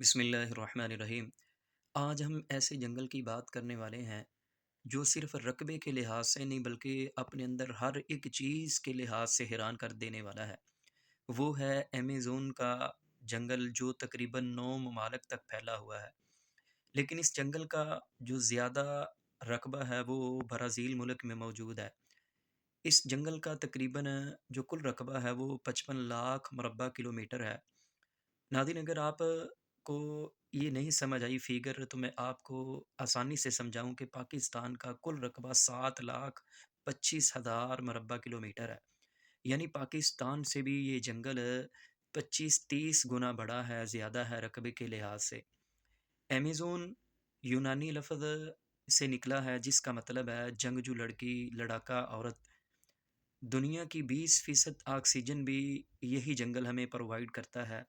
بسم اللہ الرحمن الرحیم۔ آج ہم ایسے جنگل کی بات کرنے والے ہیں جو صرف رقبے کے لحاظ سے نہیں بلکہ اپنے اندر ہر ایک چیز کے لحاظ سے حیران کر دینے والا ہے۔ وہ ہے ایمیزون کا جنگل جو تقریباً 9 ممالک تک پھیلا ہوا ہے۔ لیکن اس جنگل کا جو زیادہ رقبہ ہے وہ برازیل ملک میں موجود ہے۔ اس جنگل کا تقریباً جو کل رقبہ ہے وہ 55 لاکھ مربع کلومیٹر ہے۔ ناظرین، اگر آپ کو یہ نہیں سمجھ آئی فیگر تو میں آپ کو آسانی سے سمجھاؤں کہ پاکستان کا کل رقبہ 7,25,000 مربع کلومیٹر ہے۔ یعنی پاکستان سے بھی یہ جنگل 25-30 گنا بڑا ہے، زیادہ ہے رقبے کے لحاظ سے۔ ایمیزون یونانی لفظ سے نکلا ہے جس کا مطلب ہے جنگجو لڑکی، لڑاکا عورت۔ دنیا کی 20% آکسیجن بھی یہی جنگل ہمیں پرووائڈ کرتا ہے۔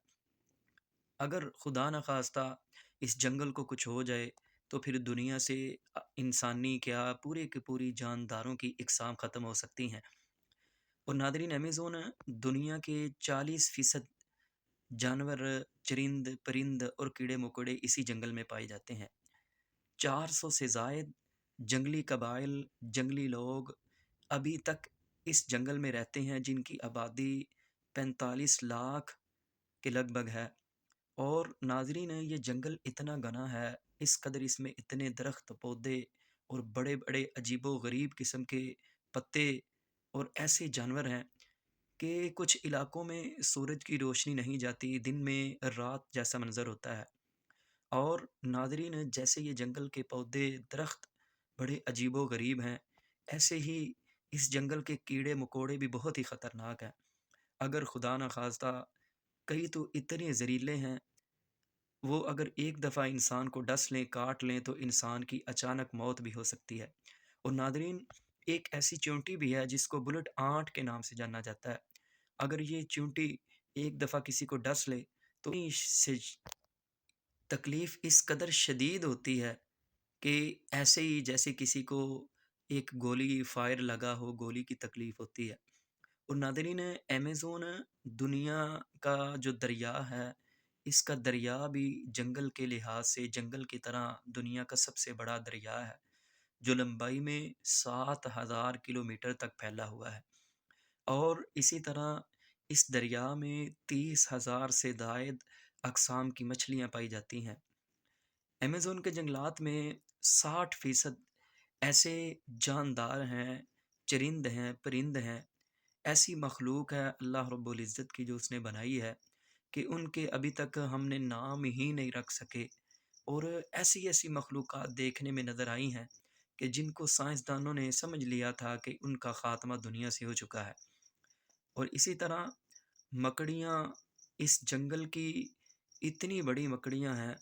اگر خدا نخواستہ اس جنگل کو کچھ ہو جائے تو پھر دنیا سے انسانی کیا پورے کے پوری جانداروں کی اقسام ختم ہو سکتی ہیں۔ اور ناظرین، ایمیزون دنیا کے 40% جانور، چرند پرند اور کیڑے مکوڑے اسی جنگل میں پائے جاتے ہیں۔ 400 سے زائد جنگلی قبائل، جنگلی لوگ ابھی تک اس جنگل میں رہتے ہیں جن کی آبادی 45 لاکھ کے لگ بھگ ہے۔ اور ناظرین، یہ جنگل اتنا گھنا ہے، اس قدر اس میں اتنے درخت، پودے اور بڑے بڑے عجیب و غریب قسم کے پتے اور ایسے جانور ہیں کہ کچھ علاقوں میں سورج کی روشنی نہیں جاتی، دن میں رات جیسا منظر ہوتا ہے۔ اور ناظرین، جیسے یہ جنگل کے پودے، درخت بڑے عجیب و غریب ہیں، ایسے ہی اس جنگل کے کیڑے مکوڑے بھی بہت ہی خطرناک ہیں۔ اگر خدا نخواستہ کئی تو اتنے زہریلے ہیں، وہ اگر ایک دفعہ انسان کو ڈس لیں، کاٹ لیں تو انسان کی اچانک موت بھی ہو سکتی ہے۔ اور ناظرین، ایک ایسی چیونٹی بھی ہے جس کو بلٹ آنٹ کے نام سے جانا جاتا ہے۔ اگر یہ چیونٹی ایک دفعہ کسی کو ڈس لے تو اس سے تکلیف اس قدر شدید ہوتی ہے کہ ایسے ہی جیسے کسی کو ایک گولی فائر لگا ہو، گولی کی تکلیف ہوتی ہے۔ اور ناظرین، ایمیزون دنیا کا جو دریا ہے، اس کا دریا بھی جنگل کے لحاظ سے جنگل کی طرح دنیا کا سب سے بڑا دریا ہے، جو لمبائی میں 7,000 کلومیٹر تک پھیلا ہوا ہے۔ اور اسی طرح اس دریا میں 30,000 سے زائد اقسام کی مچھلیاں پائی جاتی ہیں۔ ایمیزون کے جنگلات میں 60% ایسے جاندار ہیں، چرند ہیں، پرند ہیں، ایسی مخلوق ہے اللہ رب العزت کی جو اس نے بنائی ہے کہ ان کے ابھی تک ہم نے نام ہی نہیں رکھ سکے۔ اور ایسی ایسی مخلوقات دیکھنے میں نظر آئی ہیں کہ جن کو سائنسدانوں نے سمجھ لیا تھا کہ ان کا خاتمہ دنیا سے ہو چکا ہے۔ اور اسی طرح مکڑیاں، اس جنگل کی اتنی بڑی مکڑیاں ہیں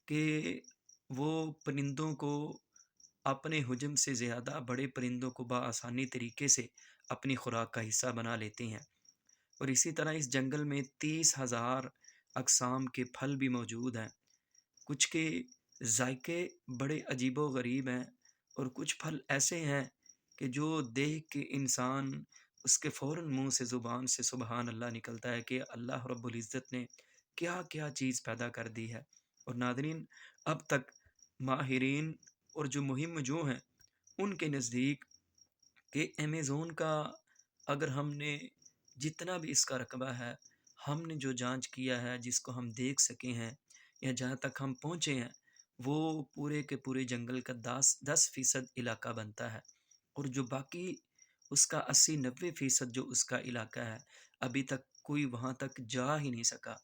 کہ وہ پرندوں کو اپنے حجم سے زیادہ بڑے پرندوں کو بآسانی طریقے سے اپنی خوراک کا حصہ بنا لیتی ہیں۔ اور اسی طرح اس جنگل میں 30,000 اقسام کے پھل بھی موجود ہیں۔ کچھ کے ذائقے بڑے عجیب و غریب ہیں اور کچھ پھل ایسے ہیں کہ جو دیکھ کے انسان اس کے فوراً منہ سے، زبان سے سبحان اللہ نکلتا ہے کہ اللہ رب العزت نے کیا کیا چیز پیدا کر دی ہے۔ اور ناظرین، اب تک ماہرین اور جو مہم جو ہیں ان کے نزدیک کہ ایمیزون کا اگر ہم نے جتنا بھی اس کا رقبہ ہے، ہم نے جو جانچ کیا ہے، جس کو ہم دیکھ سکے ہیں یا جہاں تک ہم پہنچے ہیں، وہ پورے کے پورے جنگل کا 10% علاقہ بنتا ہے۔ اور جو باقی اس کا 80-90% جو اس کا علاقہ ہے، ابھی تک کوئی وہاں تک جا ہی نہیں سکا۔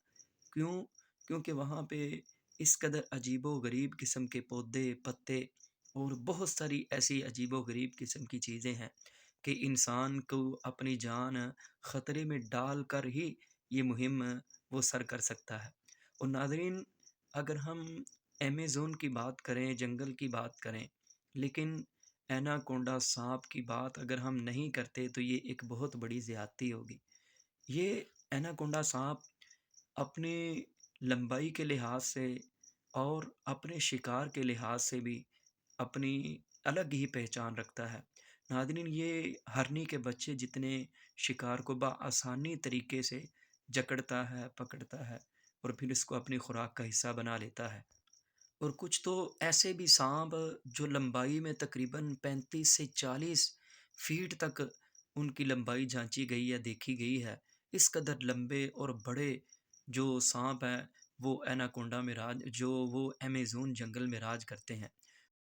کیوں؟ کیونکہ وہاں پہ اس قدر عجیب و غریب قسم کے پودے، پتے اور بہت ساری ایسی عجیب و غریب قسم کی چیزیں ہیں کہ انسان کو اپنی جان خطرے میں ڈال کر ہی یہ مہم وہ سر کر سکتا ہے۔ اور ناظرین، اگر ہم ایمیزون کی بات کریں، جنگل کی بات کریں، لیکن ایناکونڈا سانپ کی بات اگر ہم نہیں کرتے تو یہ ایک بہت بڑی زیادتی ہوگی۔ یہ ایناکونڈا سانپ اپنی لمبائی کے لحاظ سے اور اپنے شکار کے لحاظ سے بھی اپنی الگ ہی پہچان رکھتا ہے۔ ناظرین، یہ ہرنی کے بچے جتنے شکار کو بآسانی طریقے سے جکڑتا ہے، پکڑتا ہے اور پھر اس کو اپنی خوراک کا حصہ بنا لیتا ہے۔ اور کچھ تو ایسے بھی سانپ جو لمبائی میں تقریباً 35 سے 40 فیٹ تک ان کی لمبائی جانچی گئی یا دیکھی گئی ہے، اس قدر لمبے اور بڑے جو سانپ ہیں وہ ایناکونڈا میں راج جو وہ ایمیزون جنگل میں راج کرتے ہیں۔